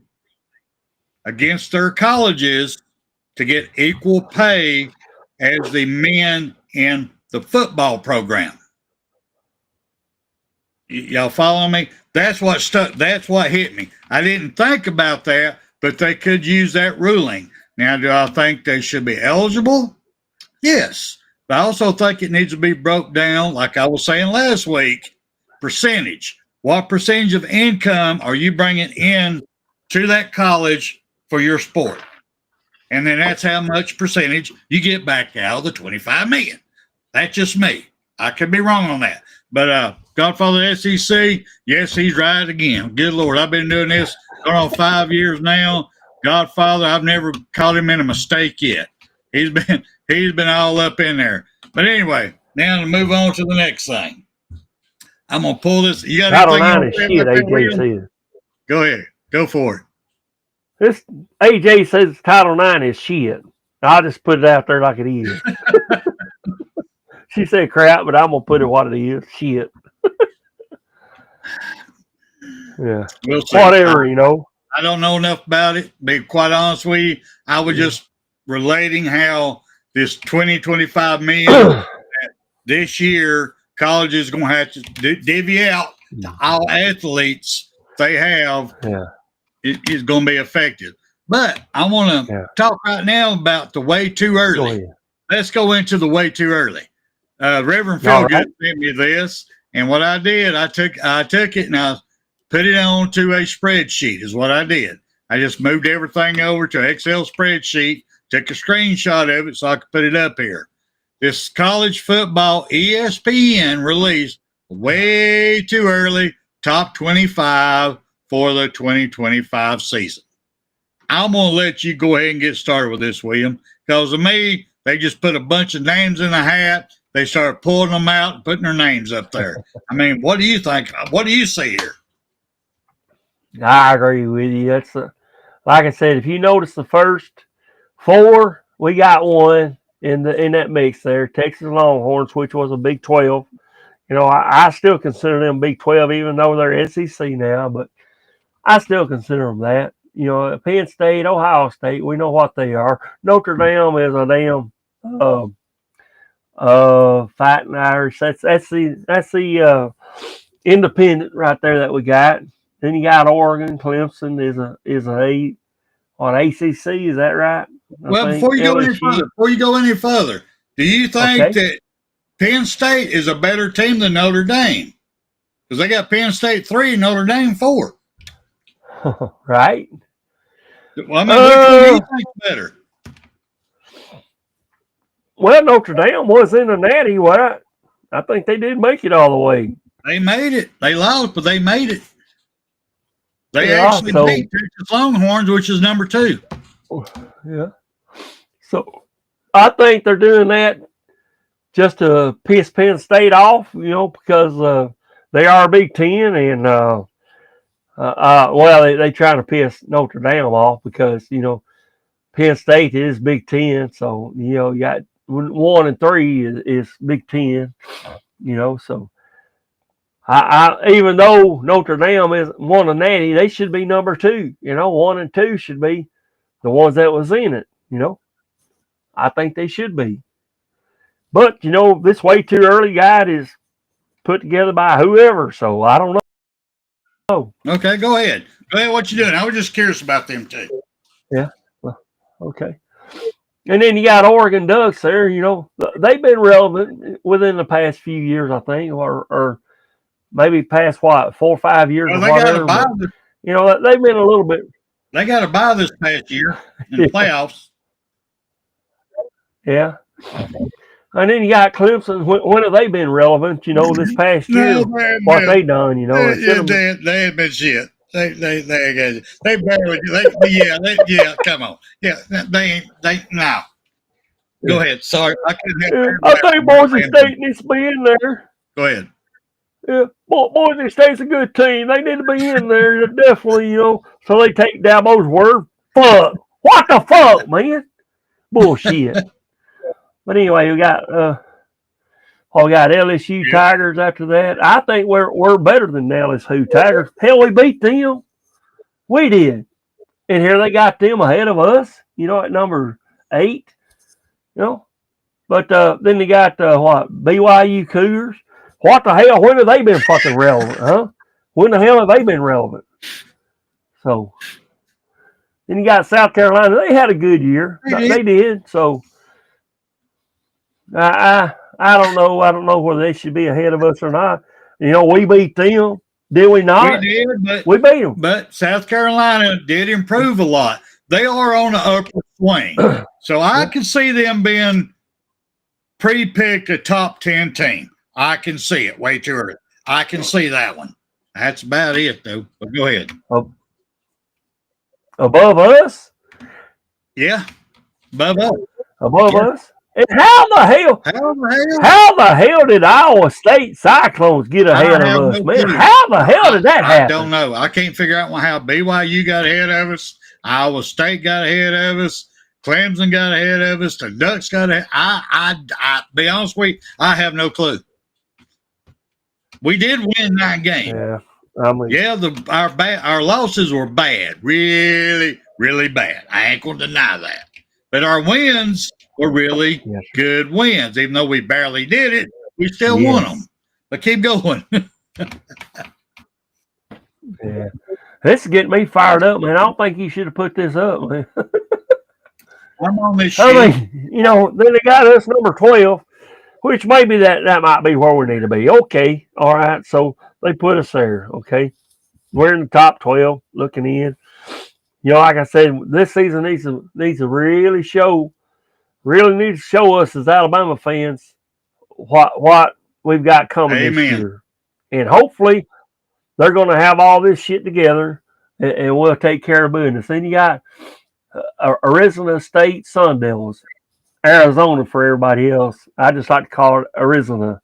against their colleges to get equal pay as the men in the football program. Y'all follow me? That's what stuck. That's what hit me. I didn't think about that, but they could use that ruling. Now, do I think they should be eligible? Yes. But I also think it needs to be broke down, like I was saying last week, percentage. What percentage of income are you bringing in to that college for your sport? And then that's how much percentage you get back out of the 25 million. That's just me. I could be wrong on that. But Godfather SEC, yes, he's right again. Good Lord, I've been doing this going on 5 years now. Godfather, I've never caught him in a mistake yet. He's been all up in there. But anyway, now to move on to the next thing. I'm gonna pull this. You got Title IX is shit, AJ says. Go ahead. Go for it. This AJ says Title IX is shit. I'll just put it out there like it is. She said crap, but I'm gonna put it what it is. Shit. Yeah. We'll see. Whatever, I don't know enough about it. Be quite honest with you. I was just relating how this 25 million this year college is going to have to divvy out to all athletes they have. Yeah. It is going to be effective. But I want to talk right now about the way too early. Let's go into the way too early. Reverend Philgood sent me this, and what I did, I took it and I put it onto a spreadsheet is what I did. I just moved everything over to an Excel spreadsheet, took a screenshot of it so I could put it up here. This college football ESPN released way too early top 25 for the 2025 season. I'm going to let you go ahead and get started with this, William, because to me, they just put a bunch of names in a hat. They started pulling them out and putting their names up there. I mean, what do you think? What do you see here? I agree with you. That's like I said, if you notice the first four, we got one in that mix there. Texas Longhorns, which was a Big 12. I still consider them Big 12, even though they're SEC now, but I still consider them that. You know, Penn State, Ohio State, we know what they are. Notre Dame is a damn Fighting Irish. That's the independent right there that we got. Then you got Oregon, Clemson is a what, ACC, is that right? Well, before you go any further, do you think that Penn State is a better team than Notre Dame? Because they got Penn State 3, Notre Dame 4. Right. Well, I mean, which one do you think's better? Well, Notre Dame was in the Natty. What? I think they did make it all the way. They made it. They lost, but they made it. They actually beat Texas Longhorns, which is number 2. Yeah. So I think they're doing that just to piss Penn State off, you know, because they are Big Ten, and well, they trying to piss Notre Dame off because, you know, Penn State is Big Ten, so, you know, you got 1 and 3 is Big Ten, you know. So I even though Notre Dame is won a Natty, they should be number 2. You know, 1 and 2 should be the ones that was in it. You know, I think they should be. But you know, this way too early guide is put together by whoever, so I don't know. Okay, go ahead. Go ahead. What you doing? I was just curious about them too. Yeah. Well, okay. And then you got Oregon Ducks there. You know, they've been relevant within the past few years, I think, or maybe past what, 4 or 5 years. Well, or whatever. But, you know, they've been a little bit. They got to buy this past year in the playoffs. Yeah. And then you got Clemson. When have they been relevant? You know, this past year, what they done? You know, they ain't been shit. They barely. Yeah. Come on. Yeah, they now. Go ahead. Sorry, I couldn't. I think Boise State needs to be in there. Go ahead. Yeah, Boise State's a good team. They need to be in there, definitely. You know, so they take Dabo's word. Fuck. What the fuck, man? Bullshit. But anyway, we got LSU Tigers after that. I think we're better than the LSU Tigers. Hell, we beat them. We did. And here they got them ahead of us, you know, at number 8. You know. But then they got BYU Cougars. What the hell? When have they been fucking relevant, huh? When the hell have they been relevant? So then you got South Carolina. They had a good year. They did. So I don't know. I don't know whether they should be ahead of us or not. You know, we beat them. Did we not? We did, but we beat them. But South Carolina did improve a lot. They are on the upward swing. So I can see them being pre-picked a top 10 team. I can see it way too early. I can see that one. That's about it, though. But go ahead. Above us? Yeah. Above us. Above us? And how the hell did Iowa State Cyclones get ahead of us, man? How the hell did that happen? I don't know. I can't figure out how BYU got ahead of us. Iowa State got ahead of us. Clemson got ahead of us. The Ducks got ahead. I be honest with you, I have no clue. We did win 9 games. Yeah. Our losses were bad, really, really bad. I ain't gonna deny that. But our wins were really good wins. Even though we barely did it, we still won them. But keep going. Yeah. This is getting me fired up, man. I don't think you should have put this up, man. I'm on this shit. I mean, you know, then they got us number 12, which maybe that might be where we need to be. Okay. All right. So they put us there. Okay. We're in the top 12 looking in. You know, like I said, this season needs to really need to show us as Alabama fans what we've got coming this year. And hopefully they're going to have all this shit together and we'll take care of business. Then you got Arizona State Sun Devils, Arizona for everybody else. I just like to call it Arizona.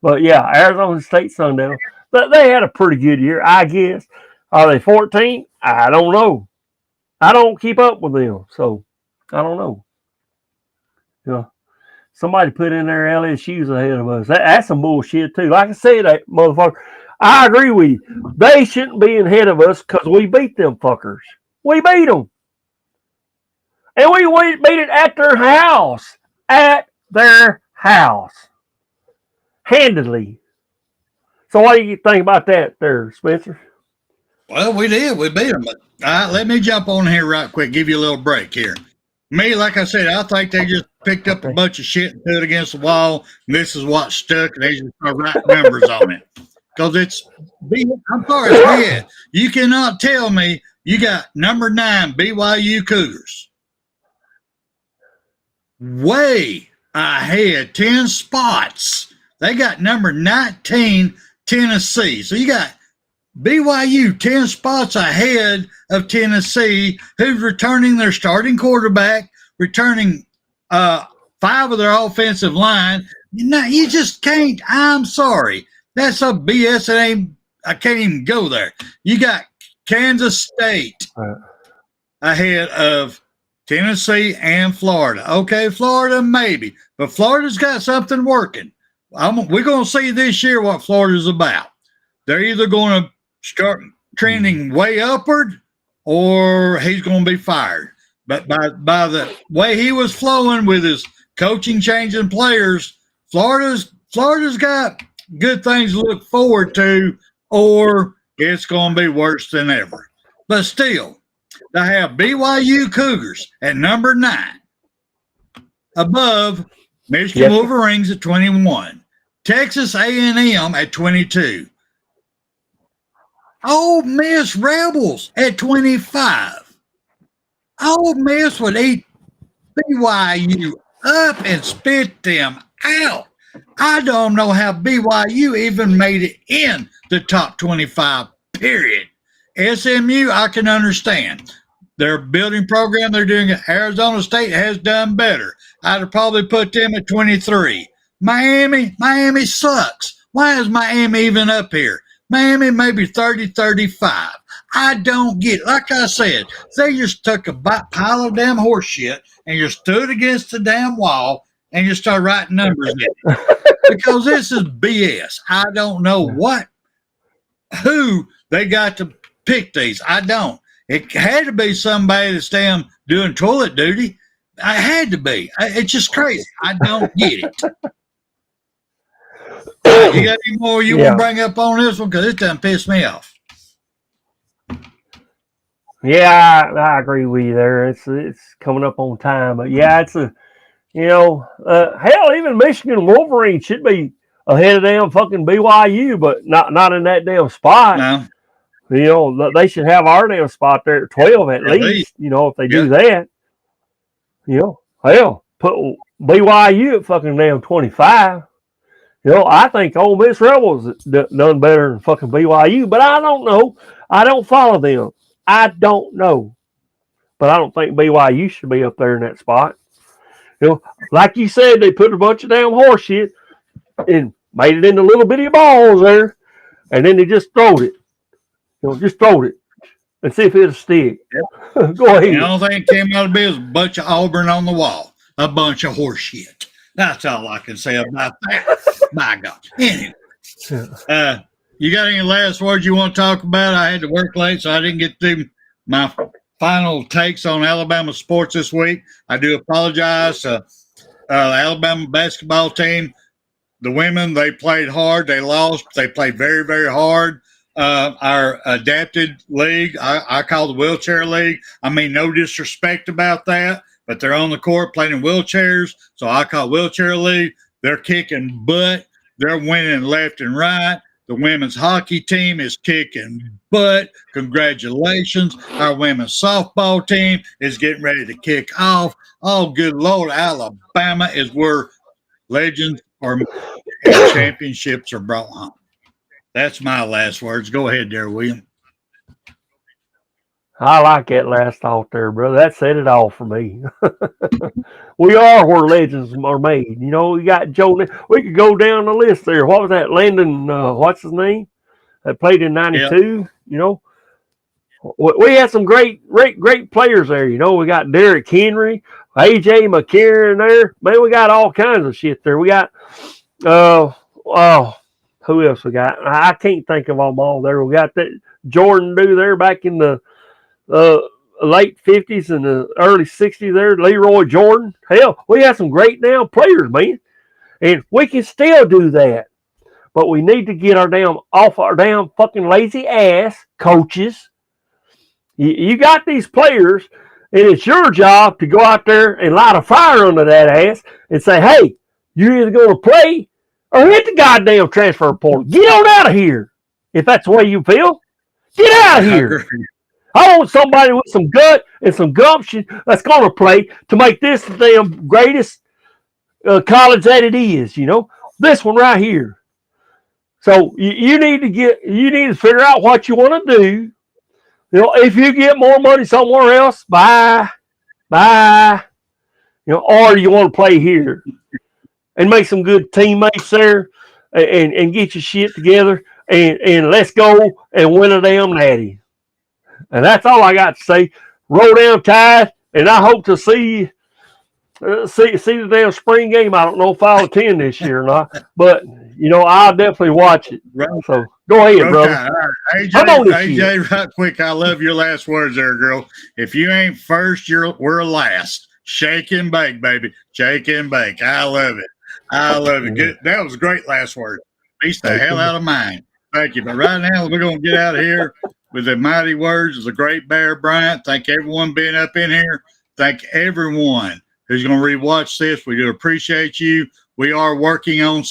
But yeah, Arizona State Sun Devils. But they had a pretty good year, I guess. Are they 14? I don't know. I don't keep up with them, so I don't know. You know, somebody put in there LSU's ahead of us. That's some bullshit too. Like I said, that motherfucker, I agree with you. They shouldn't be ahead of us because we beat them fuckers. We beat them. And we beat it at their house. At their house. Handedly. So what do you think about that there, Spencer? Well, we did. We beat them. But let me jump on here right quick, give you a little break here. Me, like I said, I think they just picked up a bunch of shit and threw it against the wall, and this is what stuck, and they just start writing numbers on it. Because I'm sorry, it's BS. You cannot tell me you got number 9 BYU Cougars way ahead, 10 spots. They got number 19 Tennessee. So you got BYU 10 spots ahead of Tennessee, who's returning their starting quarterback, returning 5 of their offensive line. You just can't. I'm sorry. That's a BS. I can't even go there. You got Kansas State ahead of Tennessee and Florida. Okay, Florida maybe, but Florida's got something working. We're going to see this year what Florida's about. They're either going to start trending way upward or he's going to be fired. But by the way he was flowing with his coaching changing players, Florida's got good things to look forward to, or it's going to be worse than ever. But still, to have BYU Cougars at number 9 above Michigan Wolverines at 21, Texas A&M at 22, Ole Miss Rebels at 25. Ole Miss would eat BYU up and spit them out. I don't know how BYU even made it in the top 25, period. SMU, I can understand. Their building program they're doing at Arizona State has done better. I'd have probably put them at 23. Miami sucks. Why is Miami even up here? Miami maybe 30, 35. I don't get it. Like I said, they just took a pile of damn horse shit and you stood against the damn wall and you start writing numbers in it. Because this is BS. I don't know who they got to pick these. I don't. It had to be somebody that's damn doing toilet duty. I had to be. It's just crazy. I don't get it. You got any more you want to bring up on this one? Because it done pissed me off. Yeah, I agree with you there. It's coming up on time, but yeah, it's hell, even Michigan Wolverines should be ahead of damn fucking BYU, but not in that damn spot. No. They should have our damn spot there at 12 at least. If they do that. Hell, put BYU at fucking damn 25. I think Ole Miss Rebels done better than fucking BYU, but I don't know. I don't follow them. I don't know. But I don't think BYU should be up there in that spot. Like you said, they put a bunch of damn horse shit and made it into little bitty balls there, and then they just throwed it. Just throw it and see if it'll stick. Yep. Go ahead. The only thing that came out of it was a bunch of Auburn on the wall. A bunch of horse shit. That's all I can say about that. My God. Anyway, you got any last words you want to talk about? I had to work late, so I didn't get through my final takes on Alabama sports this week. I do apologize to the Alabama basketball team. The women, they played hard. They lost. They played very, very hard. Our adapted league, I call the wheelchair league. I mean, no disrespect about that, but they're on the court playing in wheelchairs, so I call it wheelchair league. They're kicking butt. They're winning left and right. The women's hockey team is kicking butt. Congratulations. Our women's softball team is getting ready to kick off. Oh, good Lord, Alabama is where legends and championships are brought home. That's my last words. Go ahead there, William. I like that last thought there, brother. That said it all for me. We are where legends are made. We got Joe. We could go down the list there. What was that? Landon, what's his name? That played in 92. Yep. We had some great players there. We got Derrick Henry, AJ McCarron there. Man, we got all kinds of shit there. We got, who Who else we got? I can't think of them all there. We got that Jordan do there back in the late 50s and the early 60s there, Leroy Jordan. Hell, we have some great damn players, man. And we can still do that. But we need to get off our damn fucking lazy ass coaches. You got these players, and it's your job to go out there and light a fire under that ass and say, hey, you're either going to play or hit the goddamn transfer portal. Get on out of here. If that's the way you feel, get out of here. I want somebody with some gut and some gumption that's going to play to make this the damn greatest college that it is, you know. This one right here. So you need to figure out what you want to do. You know, if you get more money somewhere else, bye. You know, or you want to play here and make some good teammates there and get your shit together and let's go and win a damn natty. And that's all I got to say. Roll down Tide, and I hope to see the damn spring game. I don't know if I'll attend this year or not, but you know I'll definitely watch it. Right. So go ahead, brother. Right. AJ, right quick. I love your last words there, girl. If you ain't first, we're last. Shake and bake, baby. Shake and bake. I love it. Good. That was a great last word. Beast the hell out of mine. Thank you. But right now we're gonna get out of here with the mighty words of the great Bear Bryant. Thank everyone being up in here. Thank everyone who's going to rewatch this. We do appreciate you. We are working on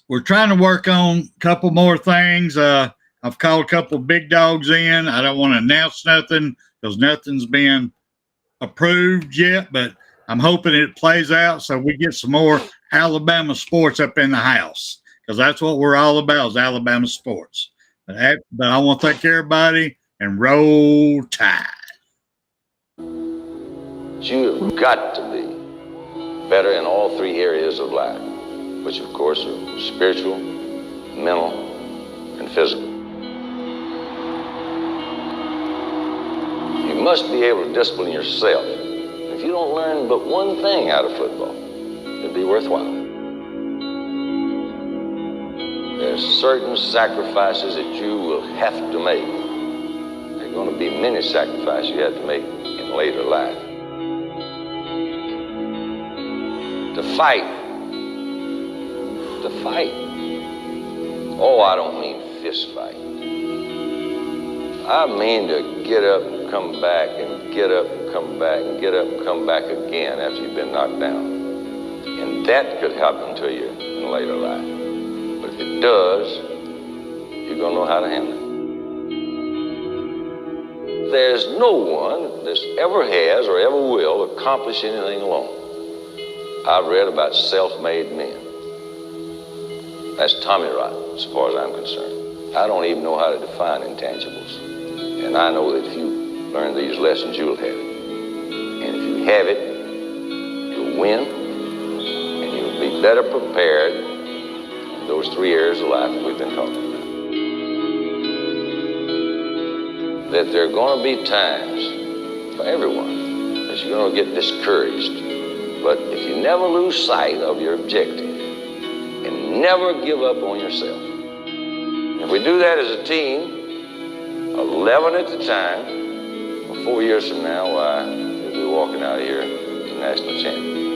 we're trying to work on a couple more things. I've called a couple big dogs in. I don't want to announce nothing because nothing's been approved yet, but I'm hoping it plays out so we get some more Alabama sports up in the house because that's what we're all about is Alabama sports. But I want to thank everybody and roll Tide. You've got to be better in all three areas of life, which of course are spiritual, mental, and physical. You must be able to discipline yourself. If you don't learn but one thing out of football, it'd be worthwhile. There's certain sacrifices that you will have to make. There are going to be many sacrifices you have to make in later life. To fight. Oh, I don't mean fist fight. I mean to get up and come back and get up and come back and get up and come back again after you've been knocked down. And that could happen to you in later life. But if it does, you're going to know how to handle it. There's no one that ever has or ever will accomplish anything alone. I've read about self-made men. That's Tommy Rot, as far as I'm concerned. I don't even know how to define intangibles. And I know that if you learn these lessons, you'll have it. And if you have it, you'll win, and you'll be better prepared in those three areas of life that we've been talking about. That there are going to be times for everyone that you're going to get discouraged. But if you never lose sight of your objective and never give up on yourself, if we do that as a team, 11 at the time, 4 years from now, why, we'll be walking out of here the national champion.